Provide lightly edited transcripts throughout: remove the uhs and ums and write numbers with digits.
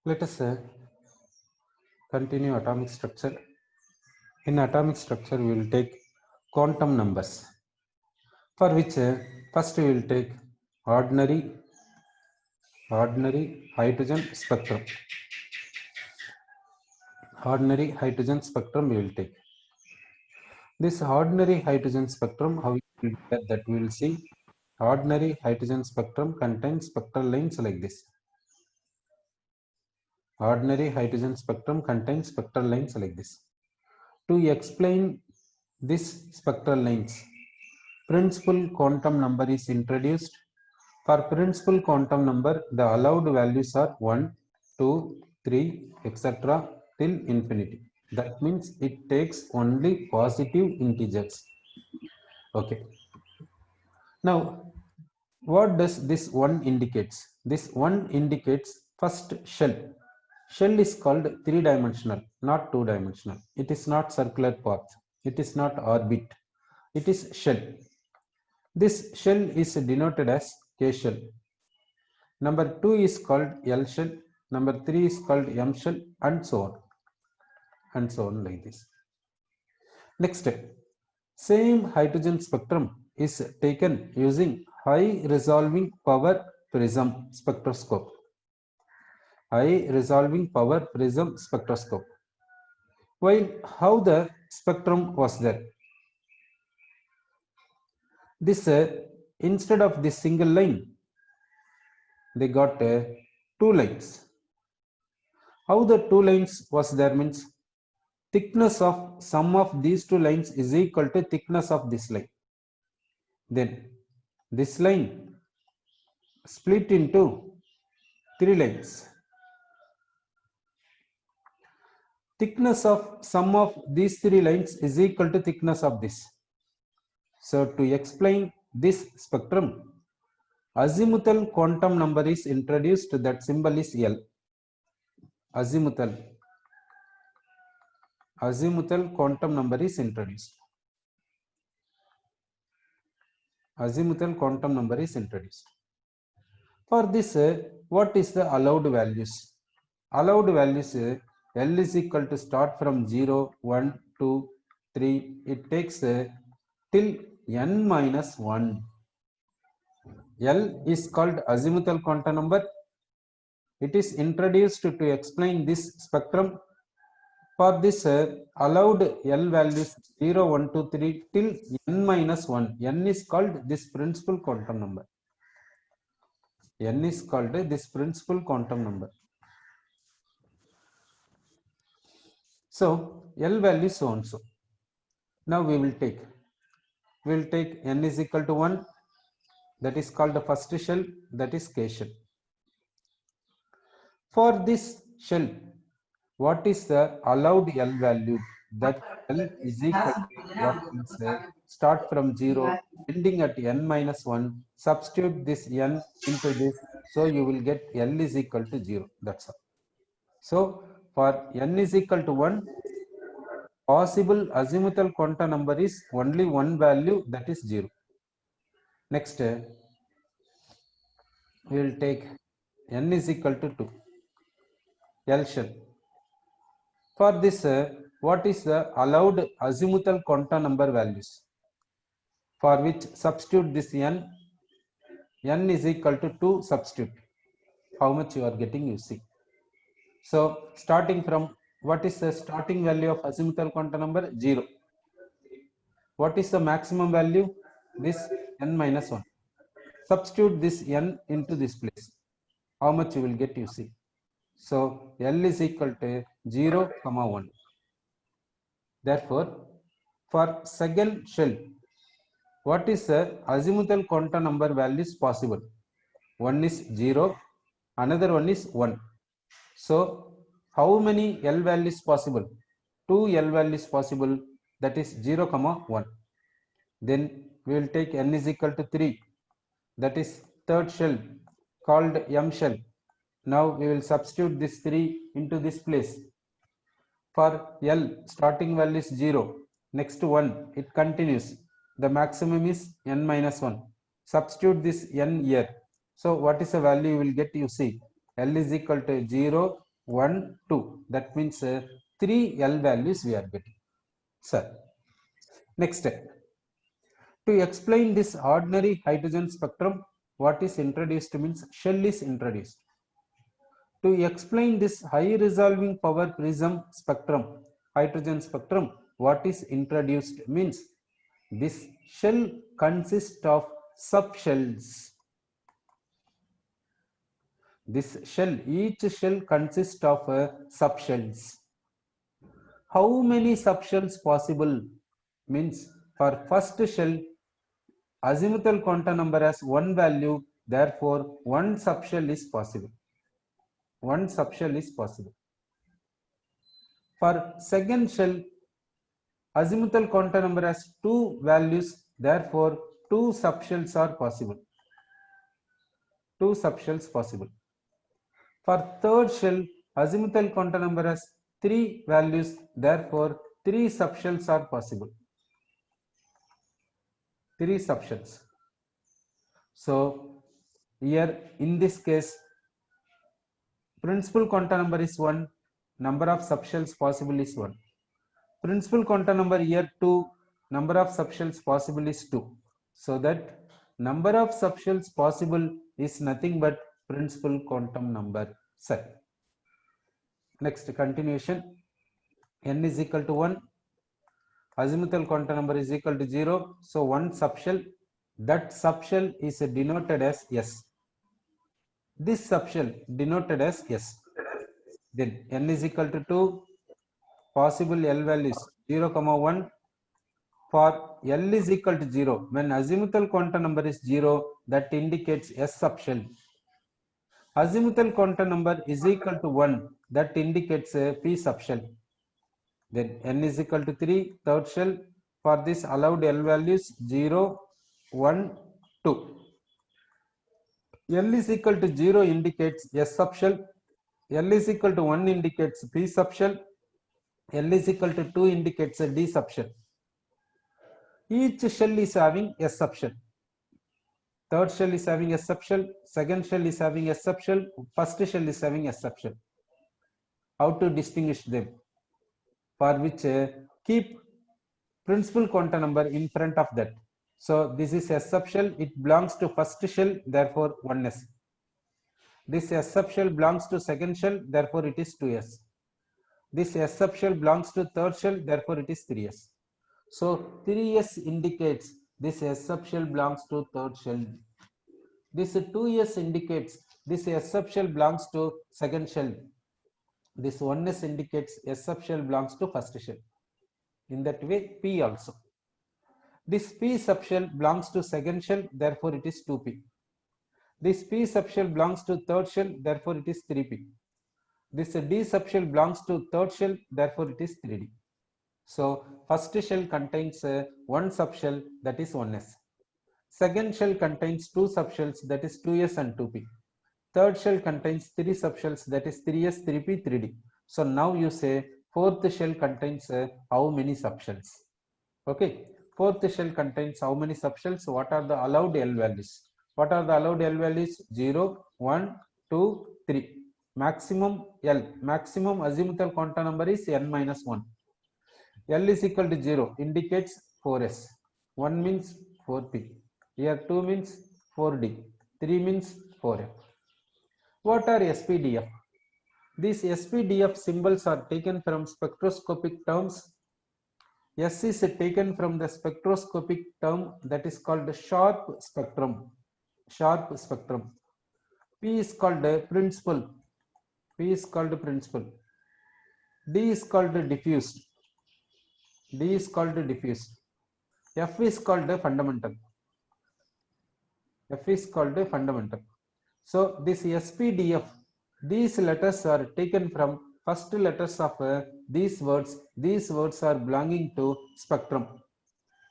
Let us continue atomic structure. In atomic structure, we will take quantum numbers, for which first we will take ordinary hydrogen spectrum. Ordinary hydrogen spectrum we will take. This ordinary hydrogen spectrum, how we will get that we will see. Ordinary hydrogen spectrum contains spectral lines like this. Ordinary hydrogen spectrum contains spectral lines like this. To explain this spectral lines, principal quantum number is introduced. For principal quantum number, the allowed values are 1, 2, 3, etc. till infinity. That means it takes only positive integers. Okay. Now, what does this 1 indicates? This 1 indicates first shell. Shell is called 3-dimensional, not 2-dimensional. It is not circular path. It is not orbit. It is shell. This shell is denoted as K shell. Number 2 is called L shell. Number 3 is called M shell, and so on. And so on like this. Next, same hydrogen spectrum is taken using high resolving power prism spectroscope. High resolving power prism spectroscope. While how the spectrum was there? This instead of this single line, they got 2 lines. How the 2 lines was there means thickness of sum of these 2 lines is equal to thickness of this line. Then this line split into 3 lines. Thickness of sum of these 3 lines is equal to thickness of this. So to explain this spectrum, azimuthal quantum number is introduced. That symbol is L. Azimuthal quantum number is introduced. Azimuthal quantum number is introduced. For this, what is the allowed values? Allowed values, L is equal to start from 0, 1, 2, 3. It takes till n minus 1. L is called azimuthal quantum number. It is introduced to explain this spectrum. For this, allowed L values 0, 1, 2, 3 till n minus 1. N is called this principal quantum number. N is called this principal quantum number. So L value so and so. Now we will take n is equal to 1. That is called the first shell. That is K shell. For this shell, what is the allowed L value? That L is equal to what means start from 0, ending at n minus 1. Substitute this n into this, so you will get L is equal to 0. That's all. So for n is equal to 1, possible azimuthal quantum number is only one value, that is 0. Next, we will take n is equal to 2. L shell. For this, what is the allowed azimuthal quantum number values? For which substitute this n is equal to 2, substitute. How much you are getting, you see. So starting from, what is the starting value of azimuthal quantum number? 0. What is the maximum value? This n minus 1. Substitute this n into this place. How much you will get, you see. So L is equal to 0, 1. Therefore, for second shell, what is the azimuthal quantum number values possible? One is 0, another one is 1. So how many L values possible? 2 L values possible, that is 0, 1. Then we will take n is equal to 3. That is third shell called M shell. Now we will substitute this 3 into this place. For L, starting value is 0. Next 1, it continues. The maximum is n minus 1. Substitute this n here. So what is the value you will get? You see, L is equal to 0, 1, 2. That means 3 L values we are getting. Sir, next step. To explain this ordinary hydrogen spectrum, what is introduced means shell is introduced. To explain this high resolving power prism spectrum, hydrogen spectrum, what is introduced means this shell consists of subshells. This shell, each shell consists of subshells. How many subshells possible means for first shell, azimuthal quantum number has one value, therefore one subshell is possible. One subshell is possible. For second shell, azimuthal quantum number has two values, therefore two subshells are possible. Two subshells possible. For third shell, azimuthal quantum number has three values, therefore three subshells are possible. Three subshells. So here in this case, principal quantum number is 1, number of subshells possible is 1. Principal quantum number here 2, number of subshells possible is 2. So that number of subshells possible is nothing but principal quantum number set. Next continuation, n is equal to 1, azimuthal quantum number is equal to 0. So one subshell, that subshell is denoted as S. This subshell denoted as S. Then n is equal to 2, possible L values 0, 1. For L is equal to 0, when azimuthal quantum number is 0, that indicates S subshell. Azimuthal quantum number is equal to 1, that indicates P subshell. Then n is equal to 3, third shell. For this allowed L values 0, 1, 2. L is equal to 0 indicates S subshell. L is equal to 1 indicates P subshell. L is equal to 2 indicates D subshell. Each shell is having S subshell. Third shell is having S subshell. Second shell is having S subshell. First shell is having S subshell. How to distinguish them? For which keep principal quantum number in front of that. So this is S subshell. It belongs to first shell. Therefore 1s. This S subshell belongs to second shell. Therefore it is 2s. This S subshell belongs to third shell. Therefore it is 3s. So 3s indicates this S subshell belongs to third shell. This 2s indicates this S subshell belongs to second shell. This 1s indicates S subshell belongs to first shell. In that way, P also. This P subshell belongs to second shell, therefore it is 2P. This P subshell belongs to third shell, therefore it is 3P. This D subshell belongs to third shell, therefore it is 3D. So first shell contains one subshell, that is 1s. Second shell contains two subshells, that is 2s and 2p. Third shell contains three subshells, that is 3s, 3p, 3d. So now you say fourth shell contains how many subshells? Okay, fourth shell contains how many subshells? What are the allowed L values? What are the allowed L values? 0, 1, 2, 3. Maximum L, maximum azimuthal quantum number is n minus 1. L is equal to 0 indicates 4s. 1 means 4p. Here 2 means 4d. 3 means 4f. What are SPDF? These SPDF symbols are taken from spectroscopic terms. S is taken from the spectroscopic term that is called sharp spectrum. Sharp spectrum. P is called principal. P is called principal. D is called diffused. D is called diffused. F is called fundamental. F is called fundamental. So this SPDF, these letters are taken from first letters of these words. These words are belonging to spectrum.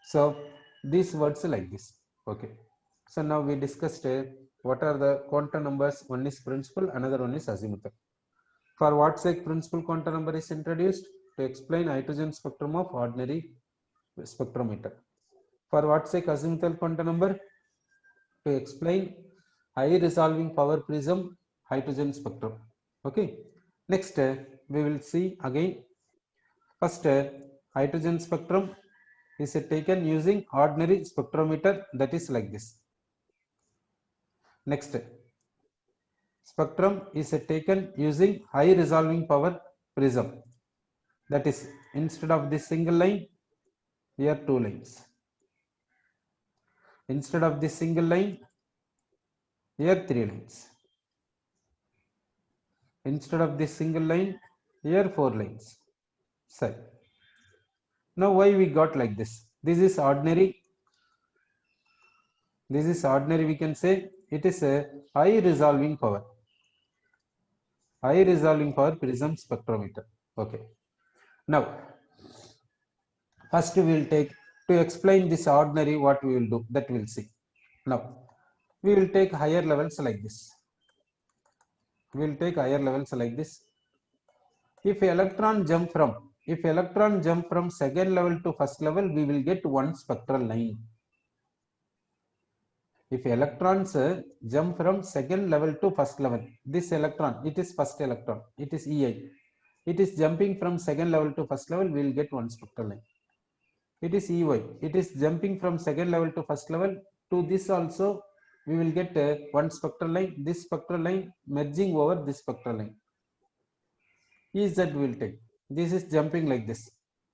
So these words like this. Okay. So now we discussed what are the quantum numbers. One is principal, another one is azimuthal. For what sake principal quantum number is introduced? To explain hydrogen spectrum of ordinary spectrometer. For what sake azimuthal quantum number? To explain high resolving power prism hydrogen spectrum. Okay. Next, we will see again. First, hydrogen spectrum is taken using ordinary spectrometer, that is like this. Next, spectrum is taken using high resolving power prism, that is, instead of this single line, here two lines. Instead of this single line, here three lines. Instead of this single line, here four lines. So now why we got like this? This is ordinary. This is ordinary, we can say. It is a high resolving power. High resolving power prism spectrometer. Okay. Now, first we will take, to explain this ordinary, what we will do, that we will see. Now, we will take higher levels like this. We will take higher levels like this. If electron jump from second level to first level, we will get one spectral line. If electrons jump from second level to first level, this electron, it is first electron, it is EI. It is jumping from second level to first level, we will get one spectral line. It is EY. It is jumping from second level to first level. To this also, we will get one spectral line. This spectral line merging over this spectral line. EZ will take. This is jumping like this.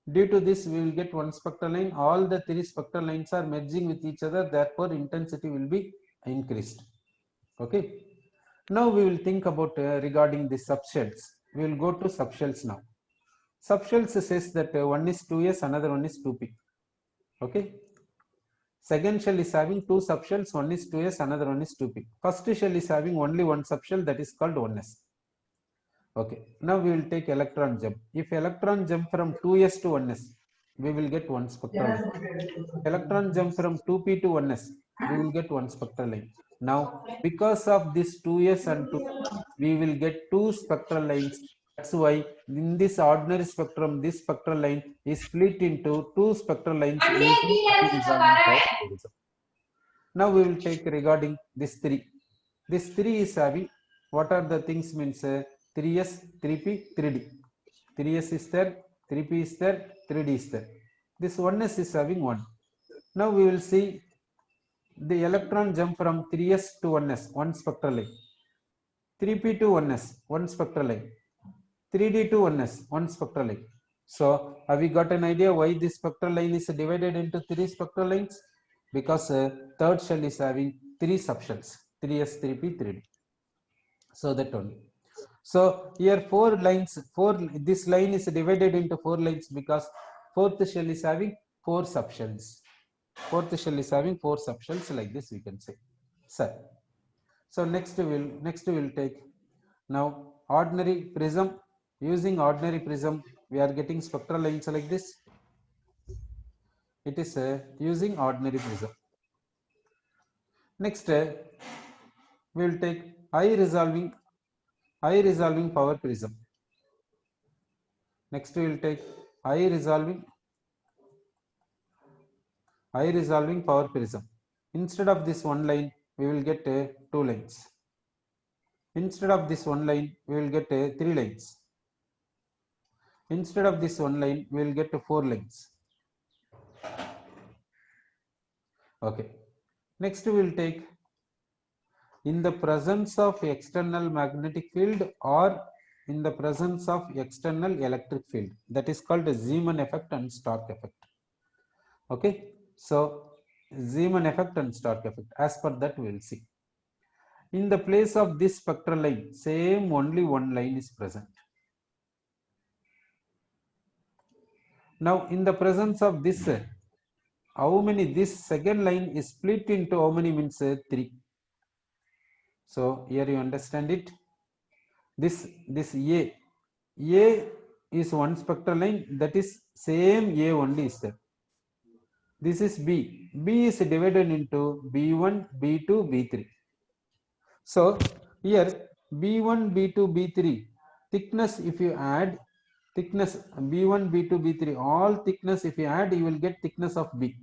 Due to this, we will get one spectral line. All the three spectral lines are merging with each other. Therefore, intensity will be increased. Okay. Now we will think about regarding the subshells. We will go to subshells now. Subshells says that one is 2s, another one is 2p. Okay. Second shell is having two subshells, one is 2s, another one is 2p. First shell is having only one subshell, that is called 1s. Okay, now we will take electron jump. If electron jump from 2s to 1s, we will get one spectral line. Electron jump from 2p to 1s, we will get one spectral line. Now, because of this 2s and 2, we will get two spectral lines. That's why in this ordinary spectrum, this spectral line is split into two spectral lines using high resolving power prism. Now we will take regarding this 3. This 3 is having, what are the things means 3s, 3p, 3d. 3s is there, 3p is there, 3d is there. This 1s is having 1. Now we will see the electron jump from 3s to 1s, one spectral line. 3p to 1s, one spectral line. 3d to 1s, one spectral line. So have we got an idea why this spectral line is divided into three spectral lines? Because third shell is having three subshells, 3s, 3p, 3d. So that only. So here four lines, this line is divided into four lines because fourth shell is having four subshells. Fourth shell is having four subshells, like this we can say. So next we will take now ordinary prism. Using ordinary prism, we are getting spectral lines like this. It is using ordinary prism. Next, we will take high resolving power prism. Next, we will take high resolving power prism. Instead of this one line, we will get two lines. Instead of this one line, we will get three lines. Instead of this one line, we will get four lines. Okay. Next, we will take in the presence of external magnetic field or in the presence of external electric field. That is called a Zeeman effect and Stark effect. Okay. So Zeeman effect and Stark effect. As per that, we will see. In the place of this spectral line, same only one line is present. Now, in the presence of this, how many? This second line is split into how many means 3. So here you understand it. This A is one spectral line, that is same A only is there. This is B. B is divided into B1, B2, B3. So here B1, B2, B3 thickness, if you add thickness B1, B2, B3, all thickness if you add, you will get thickness of B.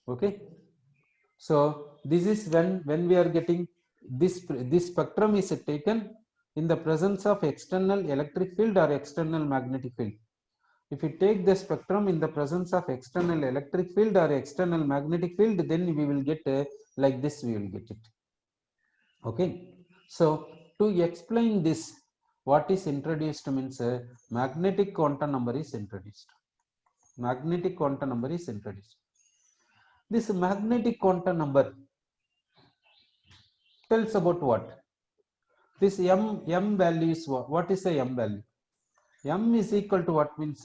Okay. So this is when we are getting this spectrum is taken in the presence of external electric field or external magnetic field. If you take the spectrum in the presence of external electric field or external magnetic field, then we will get like this, we will get it. Okay, so to explain this, what is introduced means magnetic quantum number is introduced. Magnetic quantum number is introduced. This magnetic quantum number tells about what? This m value is what? What is the m value? M is equal to what? Means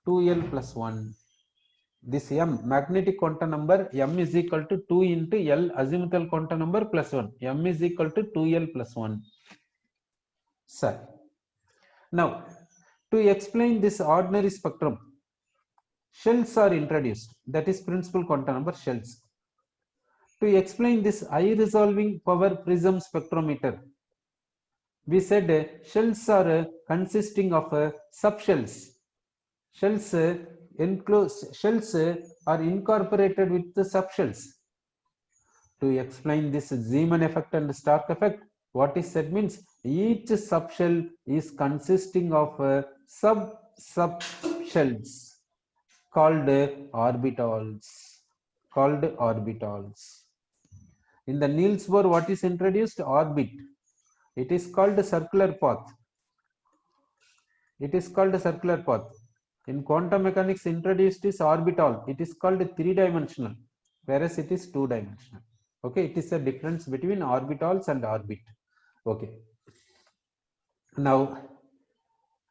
2l plus 1. This m magnetic quantum number, m is equal to 2 into l azimuthal quantum number plus 1. M is equal to 2l plus 1. Sir, now to explain this ordinary spectrum, shells are introduced. That is principal quantum number shells. To explain this high resolving power prism spectrometer, we said shells are consisting of subshells. Shells are incorporated with the subshells. To explain this Zeeman effect and Stark effect, what is said means each subshell is consisting of subshells called orbitals. In the Niels Bohr, what is introduced? Orbit. It is called a circular path. In quantum mechanics, introduced is orbital. It is called 3-dimensional, whereas it is 2-dimensional. Okay, it is a difference between orbitals and orbit. Okay. Now,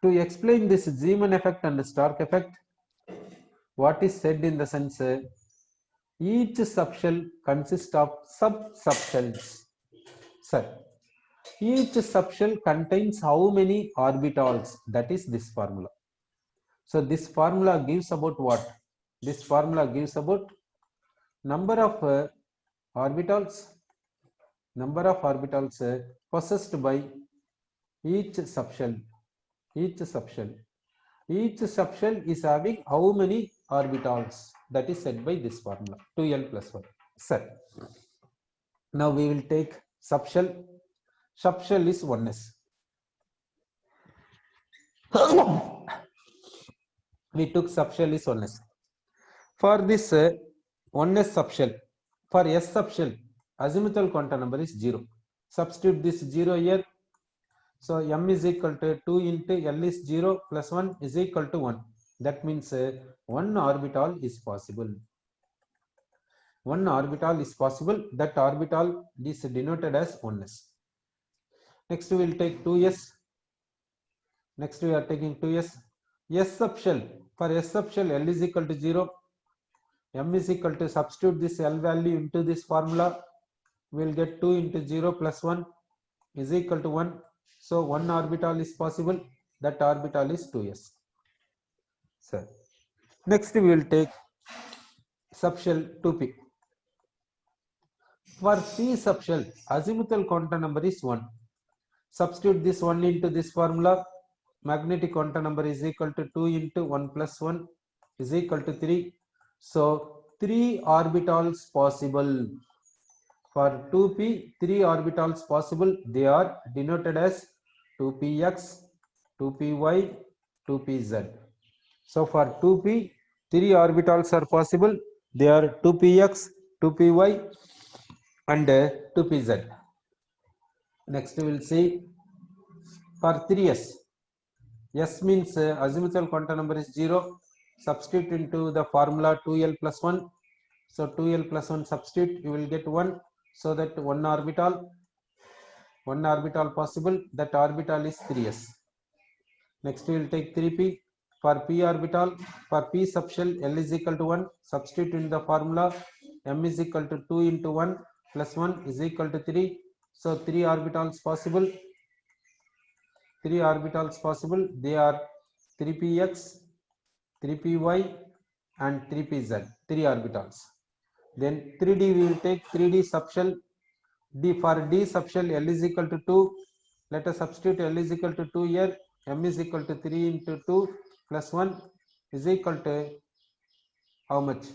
to explain this Zeeman effect and Stark effect, what is said in the sense each subshell consists of subshells. Sir, each subshell contains how many orbitals? That is this formula. So this formula gives about what? This formula gives about number of orbitals possessed by each subshell. Each subshell is having how many orbitals? That is said by this formula, 2l plus 1. Sir, now we will take subshell. Subshell is 1s. We took subshell is 1s. For this 1s subshell, for s subshell, azimuthal quantum number is 0. Substitute this 0 here. So m is equal to 2 into l is 0 plus 1 is equal to 1. That means 1 orbital is possible. 1 orbital is possible. That orbital is denoted as 1s. Next we will take 2s. Next we are taking 2s. S subshell. For s subshell, l is equal to 0. M is equal to, substitute this L value into this formula. We will get 2 into 0 plus 1 is equal to 1. So 1 orbital is possible. That orbital is 2s. So next we will take subshell 2p. For p subshell, azimuthal quantum number is 1. Substitute this 1 into this formula. Magnetic quantum number is equal to 2 into 1 plus 1 is equal to 3. So 3 orbitals possible. For 2p, 3 orbitals possible. They are denoted as 2px, 2py, 2pz. So for 2p, 3 orbitals are possible. They are 2px, 2py and 2pz. Next we will see for 3s. S means azimuthal quantum number is 0. Substitute into the formula 2l plus 1. So 2l plus 1 substitute, you will get 1. So that 1 orbital possible. That orbital is 3s. Next we will take 3p. For p orbital, for p subshell, l is equal to 1. Substitute in the formula. M is equal to 2 into 1 plus 1 is equal to 3. So 3 orbitals possible. 3 orbitals possible. They are 3px, 3py and 3pz. 3 orbitals. Then 3d we will take 3d subshell. D for d subshell, l is equal to 2. Let us substitute l is equal to 2 here. M is equal to 3 into 2 plus 1 is equal to how much?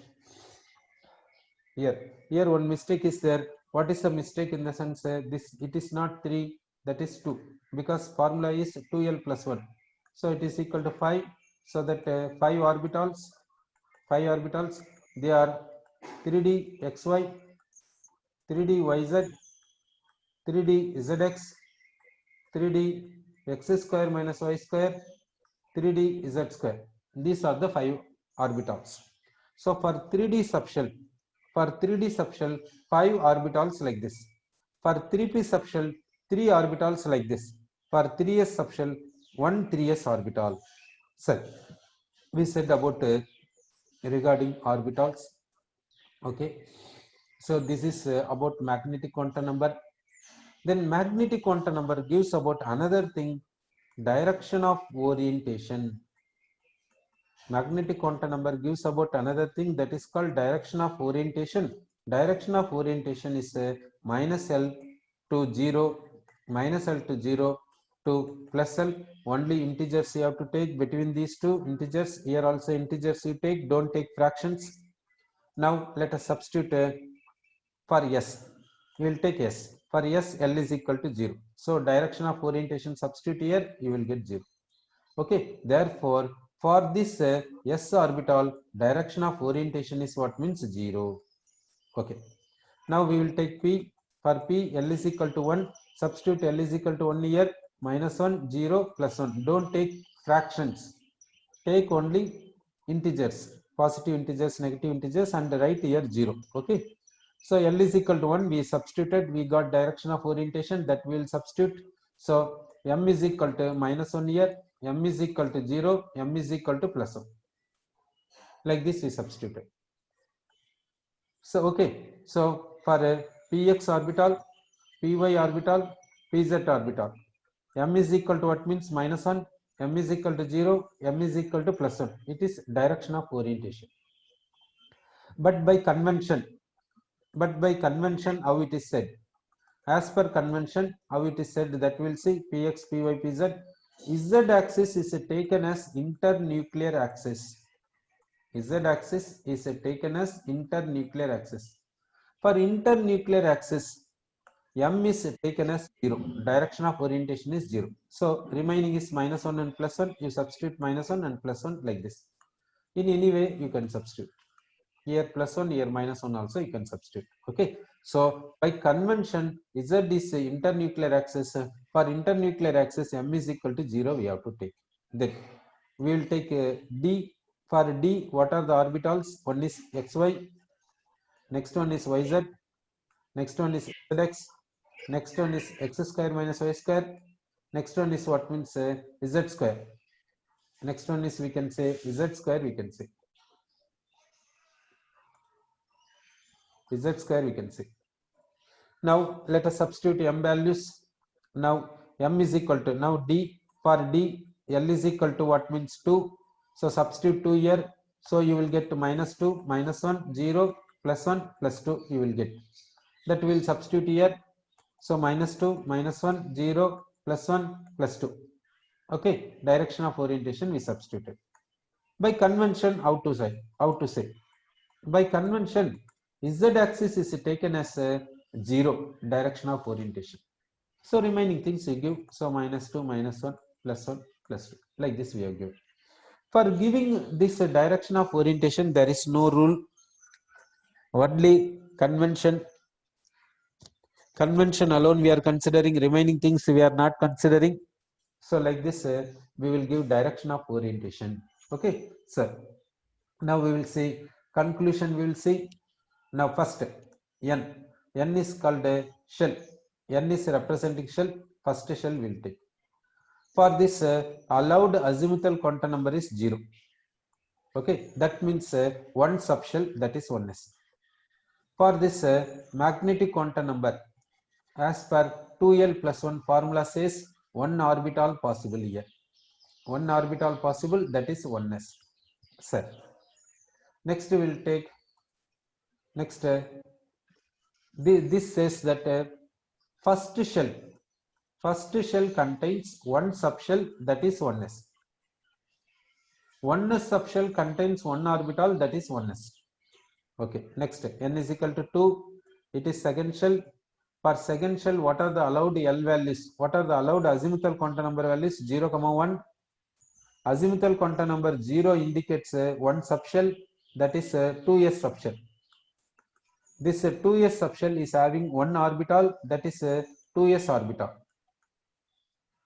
Here one mistake is there. What is the mistake? In the sense this, it is not 3, that is 2. because formula is 2l plus 1. So it is equal to 5. So that 5 orbitals, they are 3d xy, 3d yz, 3d zx, 3d x square minus y square, 3d z square. These are the 5 orbitals. So for 3d subshell, 5 orbitals like this. For 3p subshell, 3 orbitals like this. For 3s subshell, 1 3s orbital. So we said about regarding orbitals. Okay, so this is about magnetic quantum number. Then magnetic quantum number gives about another thing, direction of orientation. Magnetic quantum number gives about another thing, that is called direction of orientation. Direction of orientation is minus L to 0, minus L to 0 to plus L. Only integers you have to take between these two integers. Here also integers you take, don't take fractions. Now let us substitute for S. We will take S. For S, L is equal to 0. So direction of orientation, substitute here, you will get 0. Okay, therefore for this s orbital, direction of orientation is what means 0. Okay, now we will take p. For p, L is equal to 1. Substitute L is equal to 1 here, minus 1, 0, plus 1. Don't take fractions, take only integers, positive integers, negative integers, and write here 0. Okay, so L is equal to 1, we substituted, we got direction of orientation, that we will substitute. So M is equal to minus 1 here, M is equal to 0, M is equal to plus 1. Like this we substituted. So okay, so for px orbital, py orbital, pz orbital, M is equal to what means minus 1, M is equal to 0, M is equal to plus 1. It is direction of orientation. But by convention, how it is said? As per convention, how it is said, that we'll see px, py, pz. Z axis is taken as internuclear axis. Z axis is taken as internuclear axis. For internuclear axis, M is taken as 0. Direction of orientation is 0. So remaining is minus 1 and plus 1. You substitute minus 1 and plus 1 like this. In any way you can substitute. Here plus 1, here minus 1 also you can substitute. Okay, so by convention, Z is internuclear axis. For internuclear axis, M is equal to 0 we have to take. Then we will take D. For D, what are the orbitals? One is xy, next one is yz, next one is zx, next one is x square minus y square, next one is what means z square, next one is we can say z square, we can say z square, we can say. Now let us substitute M values. Now M is equal to, now D, for D, L is equal to what means 2. So substitute 2 here. So you will get to minus 2, minus 1, 0, plus 1, plus 2 you will get. That we will substitute here. So minus 2, minus 1, 0, plus 1, plus 2. Okay, direction of orientation we substituted. By convention, how to say? By convention, Z axis is taken as a 0, direction of orientation. So remaining things we give. So minus 2, minus 1, plus 1, plus 2. Like this we have given. For giving this direction of orientation, there is no rule. Only convention. Convention alone we are considering. Remaining things we are not considering. So like this we will give direction of orientation. Okay, sir. Now we will see conclusion. We will see. Now first N. N is called a shell. N is representing shell. First shell we will take. For this allowed azimuthal quantum number is 0. Okay, that means one subshell, that is 1s. For this magnetic quantum number, as per 2l plus 1 formula says, one orbital possible here. One orbital possible, that is 1s. Sir. Next we will take, next this says that first shell contains one subshell, that is 1s. 1s subshell contains one orbital, that is 1s. Okay, next N is equal to 2, it is second shell. For second shell, what are the allowed L values? What are the allowed azimuthal quantum number values? 0, 1. Azimuthal quantum number 0 indicates one subshell, that is 2s subshell. This 2s subshell is having one orbital, that is 2s orbital.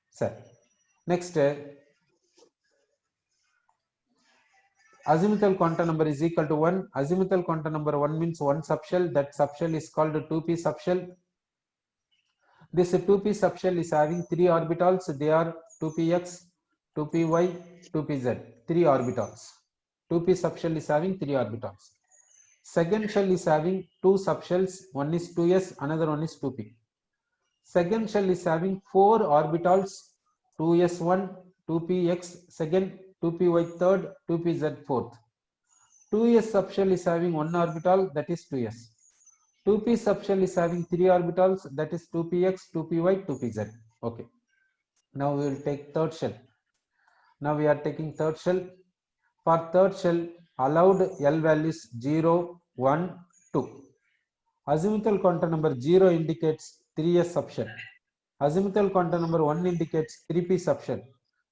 Sir. Next, azimuthal quantum number is equal to 1. Azimuthal quantum number 1 means one subshell. That subshell is called 2p subshell. This 2p subshell is having 3 orbitals. They are 2px, 2py, 2pz. 3 orbitals. 2p subshell is having 3 orbitals. Second shell is having 2 subshells. One is 2s, another one is 2p. Second shell is having 4 orbitals. 2s1, 2px second, 2py third, 2pz fourth. 2s subshell is having 1 orbital, that is 2s. 2p subshell is having 3 orbitals, that is 2px, 2py, 2pz. Okay. Now we will take third shell. Now we are taking third shell. For third shell, allowed L values 0, 1, 2. Azimuthal quantum number 0 indicates 3s subshell. Azimuthal quantum number 1 indicates 3p subshell.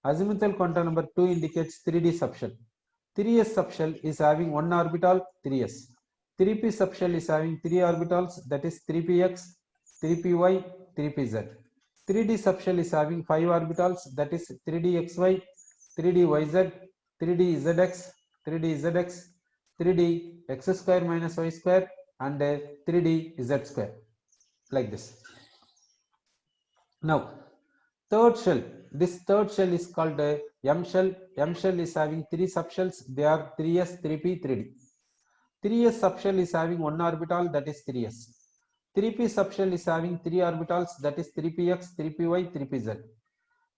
Azimuthal quantum number 2 indicates 3d subshell. 3s subshell is having 1 orbital, 3s. 3p subshell is having 3 orbitals, that is 3px, 3py, 3pz. 3d subshell is having 5 orbitals, that is 3dxy, 3dyz, 3dzx, 3dzx, 3d x square minus y square, and 3d z square, like this. Now, third shell. This third shell is called M shell. M shell is having 3 subshells. They are 3s, 3p, 3d. 3s subshell is having 1 orbital, that is 3s. 3p subshell is having 3 orbitals, that is 3px, 3py, 3pz.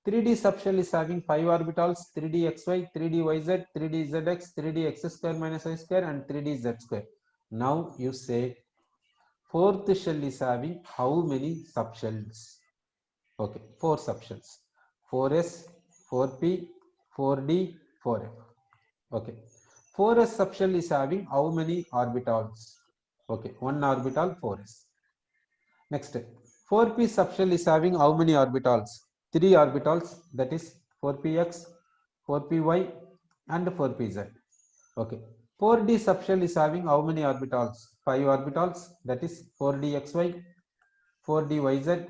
3d subshell is having 5 orbitals, 3dxy, 3dyz, 3dzx, 3dx square minus y square, and 3dz square. Now you say fourth shell is having how many subshells? Okay, 4 subshells. 4s, 4p, 4d, 4f. Okay. 4s subshell is having how many orbitals? Okay, 1 orbital, 4s. Next, 4p subshell is having how many orbitals? 3 orbitals, that is 4px, 4py, and 4pz. Okay. 4d subshell is having how many orbitals? 5 orbitals, that is 4dxy, 4dyz,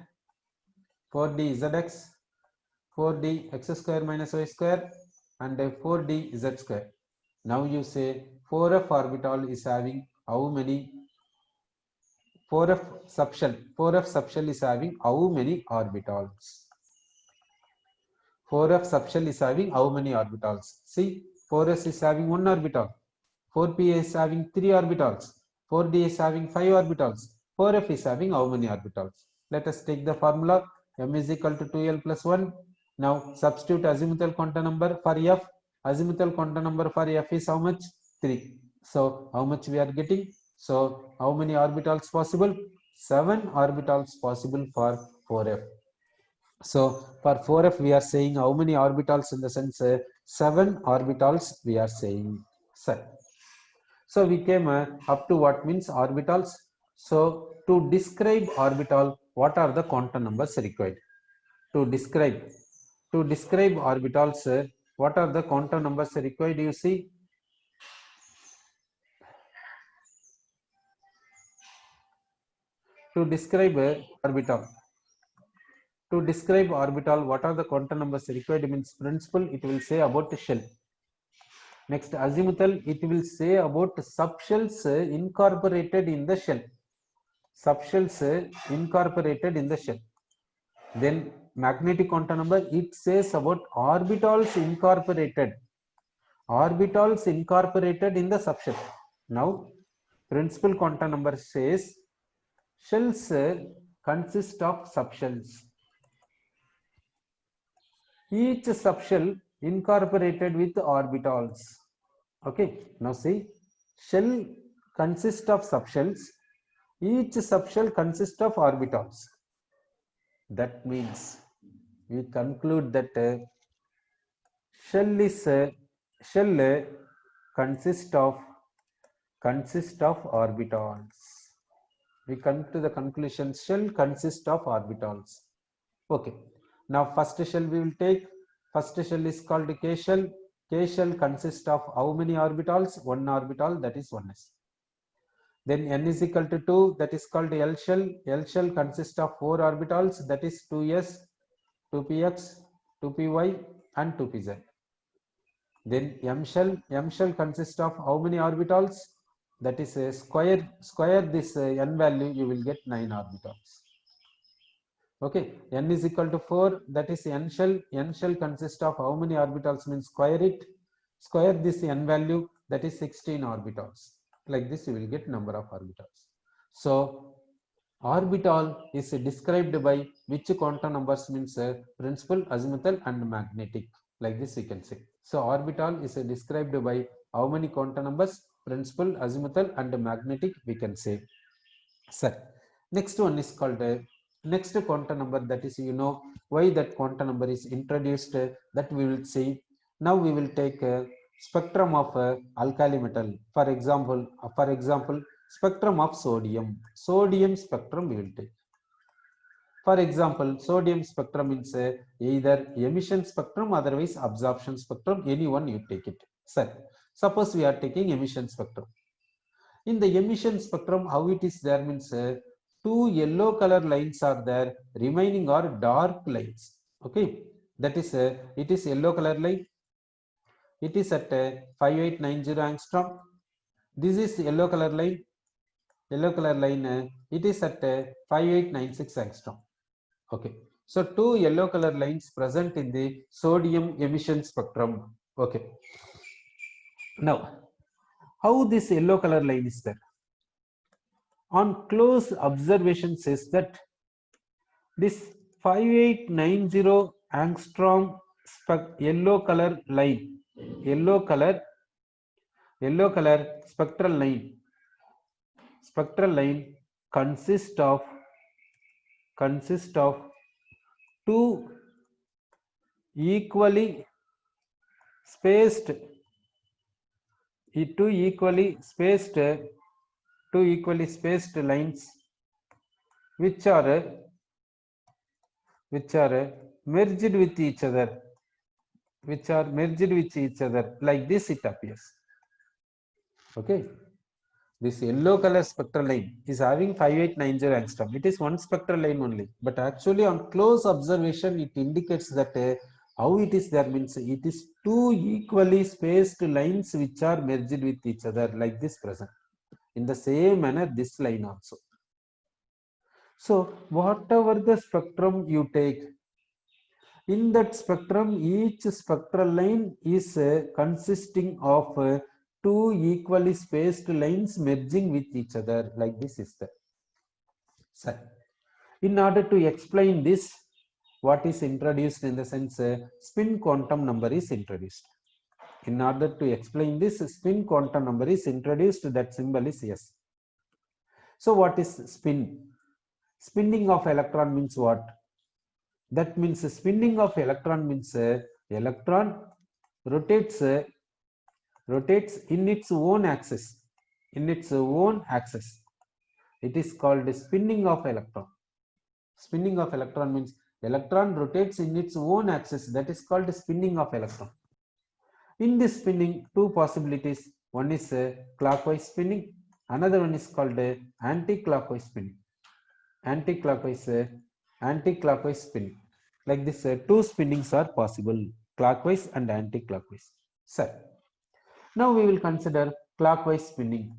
4dzx, 4d x square minus y square, and 4d z square. Now you say 4f orbital is having how many? 4f subshell is having how many orbitals? 4f subshell is having how many orbitals? See, 4s is having 1 orbital, 4p is having 3 orbitals, 4d is having 5 orbitals, 4f is having how many orbitals? Let us take the formula. M is equal to 2l plus 1. Now substitute azimuthal quantum number for f. Azimuthal quantum number for f is how much? 3. So how much we are getting? So how many orbitals possible? 7 orbitals possible for 4f. So for 4f we are saying how many orbitals, in the sense 7 orbitals we are saying. So we came up to what means orbitals. So to describe orbital, what are the quantum numbers required? To describe orbitals, what are the quantum numbers required? You see, to describe orbital, what are the quantum numbers required? Means principal, it will say about the shell. Next, azimuthal, it will say about subshells incorporated in the shell. Subshells incorporated in the shell. Then magnetic quantum number, it says about orbitals incorporated in the subshell. Now principal quantum number says shells consist of subshells, each subshell incorporated with orbitals. Okay, now see, shell consists of subshells, each subshell consists of orbitals. That means we conclude that shell consists of orbitals. we come to the conclusion shell consist of orbitals. Okay, now first shell we will take. First shell is called K shell. K shell consists of how many orbitals? One orbital, that is 1s. Then n is equal to 2, that is called L shell. L shell consists of 4 orbitals, that is 2s, 2px, 2py and 2pz. Then M shell consists of how many orbitals? That is square this n value, you will get 9 orbitals. Okay, n is equal to 4, that is n shell. N shell consists of how many orbitals? Means square this n value, that is 16 orbitals. Like this you will get number of orbitals. So orbital is described by which quantum numbers? Means principal, azimuthal and magnetic. Like this you can say. So orbital is described by how many quantum numbers? Principal, azimuthal and magnetic, we can say. Sir, next one is called next quantum number, that is, you know why that quantum number is introduced, that we will see. Now we will take spectrum of alkali metal. For example, spectrum of sodium. Sodium spectrum we will take. For example, sodium spectrum means either emission spectrum, otherwise absorption spectrum, any one you take it. Sir, suppose we are taking emission spectrum. In the emission spectrum, how it is there? Means two yellow color lines are there, remaining are dark lines. Okay, that is it is yellow color line. It is at 5890 angstrom. This is yellow color line. Yellow color line, it is at 5896 angstrom. Okay, so two yellow color lines present in the sodium emission spectrum. Okay, now how this yellow color line is there? On close observation says that this 5890 angstrom yellow color line, yellow color spectral line consists of two equally spaced lines which are merged with each other, like this it appears. Okay, this yellow color spectral line is having 5890 angstrom. It is one spectral line only, but actually on close observation it indicates that how it is there? Means it is two equally spaced lines which are merged with each other, like this present. In the same manner this line also. So whatever the spectrum you take, in that spectrum each spectral line is consisting of two equally spaced lines merging with each other, like this is the. So in order to explain this, what is introduced in the sense spin quantum number is introduced. In order to explain this, spin quantum number is introduced, that symbol is S. So what is spin? Spinning of electron means what? That means spinning of electron means electron rotates in its own axis. It is called spinning of electron. Spinning of electron means electron rotates in its own axis. That is called spinning of electron. In this spinning, two possibilities. One is clockwise spinning. Another one is called anti-clockwise spinning. Anti-clockwise spinning. Like this, two spinnings are possible, clockwise and anti-clockwise. Sir, now we will consider clockwise spinning.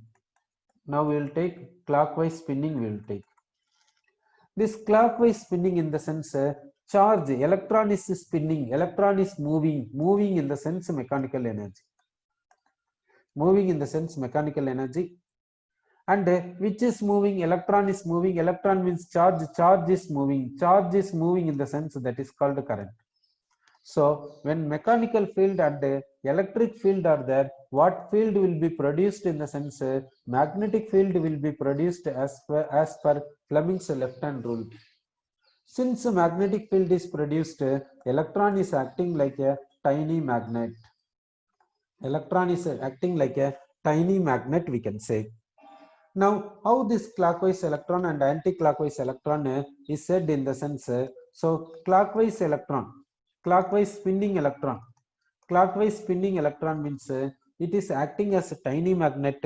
Now we will take clockwise spinning. We will take this clockwise spinning in the sense charge, electron is spinning, electron is moving in the sense mechanical energy. Moving in the sense mechanical energy. And which is moving? Electron is moving. Electron means charge. Charge is moving. Charge is moving in the sense that is called current. So when mechanical field and electric field are there, what field will be produced? In the sense magnetic field will be produced as per Fleming's left hand rule. Since magnetic field is produced, electron is acting like a tiny magnet. Electron is acting like a tiny magnet, we can say. Now, how this clockwise electron and anti-clockwise electron is said in the sense, so clockwise spinning electron means it is acting as a tiny magnet.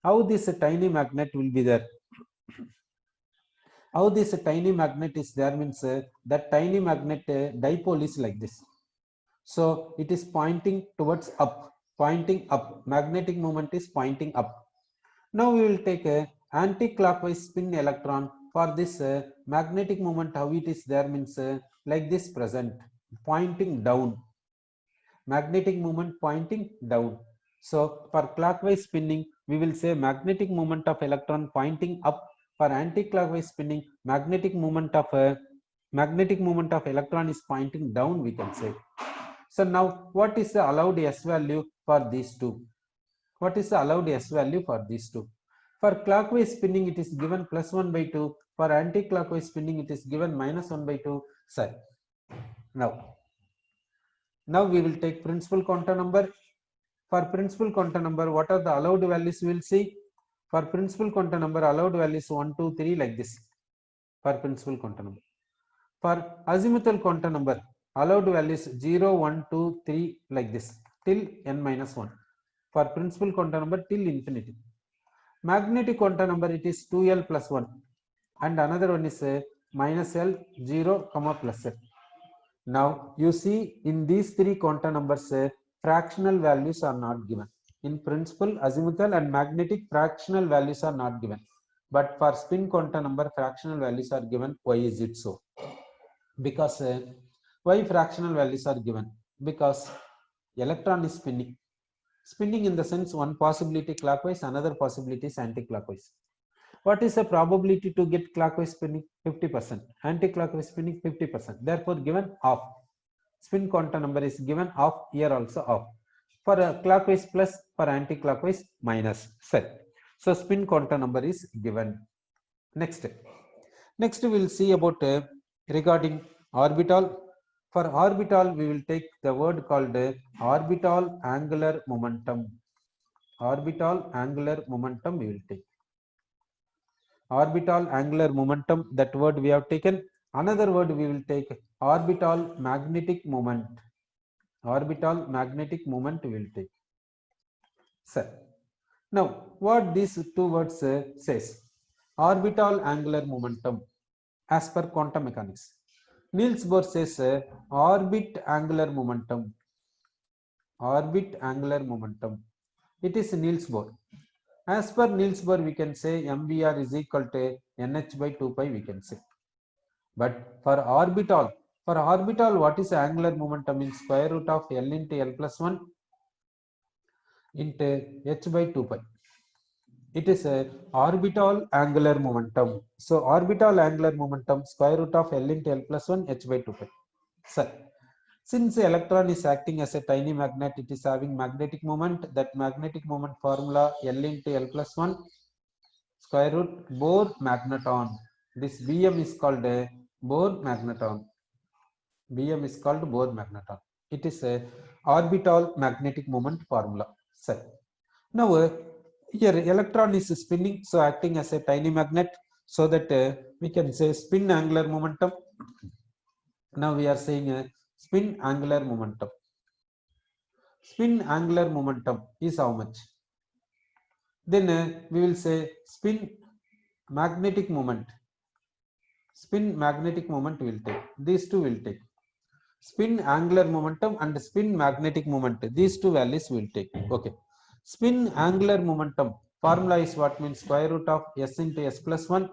How this tiny magnet will be there? How this tiny magnet is there means that tiny magnet dipole is like this. So it is pointing towards up, magnetic moment is pointing up. Now we will take a anti-clockwise spin electron. For this magnetic moment, how it is there means like this present, pointing down, magnetic moment pointing down. So for clockwise spinning, we will say magnetic moment of electron pointing up. For anti-clockwise spinning, magnetic moment of electron is pointing down, we can say. So now what is the allowed S value for these two? What is the allowed S value for these two? For clockwise spinning, it is given plus 1 by 2. For anti-clockwise spinning, it is given minus 1 by 2. Sir, now we will take principal quantum number. For principal quantum number, what are the allowed values? We will see. For principal quantum number, allowed values 1, 2, 3 like this. For principal quantum number. For azimuthal quantum number, allowed values 0, 1, 2, 3 like this till n minus 1. For principal quantum number till infinity. Magnetic quantum number, it is 2l plus 1, and another one is minus l, 0, plus l. Now you see in these three quantum numbers fractional values are not given. In principal, azimuthal and magnetic, fractional values are not given, but for spin quantum number fractional values are given. Why is it so? Because why fractional values are given? Because electron is spinning in the sense one possibility clockwise, another possibility is anti-clockwise. What is the probability to get clockwise spinning? 50%. Anti-clockwise spinning 50%. Therefore given half. Spin quantum number is given half, here also half. For clockwise plus, for anti-clockwise minus. Set. So spin quantum number is given. Next we will see about regarding orbital. For orbital, we will take the word called orbital angular momentum. Orbital angular momentum we will take. Orbital angular momentum, that word we have taken. Another word we will take orbital magnetic moment. Orbital magnetic moment we will take. Sir. Now, what these two words says? Orbital angular momentum as per quantum mechanics. Niels Bohr says orbit angular momentum. Orbit angular momentum. It is Niels Bohr. As per Niels Bohr, we can say mvr is equal to nh by 2 pi, we can say. But for orbital, what is angular momentum? In square root of L into L plus 1 into h by 2 pi. It is a orbital angular momentum. So orbital angular momentum square root of L into L plus 1 h by 2 pi. Sir, since the electron is acting as a tiny magnet, it is having magnetic moment. That magnetic moment formula L into L plus 1 square root Bohr magneton. This Bm is called a Bohr magneton. Bm is called Bohr magneton. It is a orbital magnetic moment formula. Sir. Now here electron is spinning, so acting as a tiny magnet, so that we can say spin angular momentum. Now we are saying spin angular momentum. Spin angular momentum is how much? Then we will say spin magnetic moment. Spin magnetic moment will take. These two will take. Spin angular momentum and spin magnetic moment. These two values will take. Okay. Spin angular momentum formula is what? Means square root of s into s plus 1.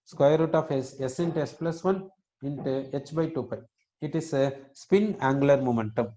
Square root of s into s plus 1 into h by 2 pi. It is a spin angular momentum.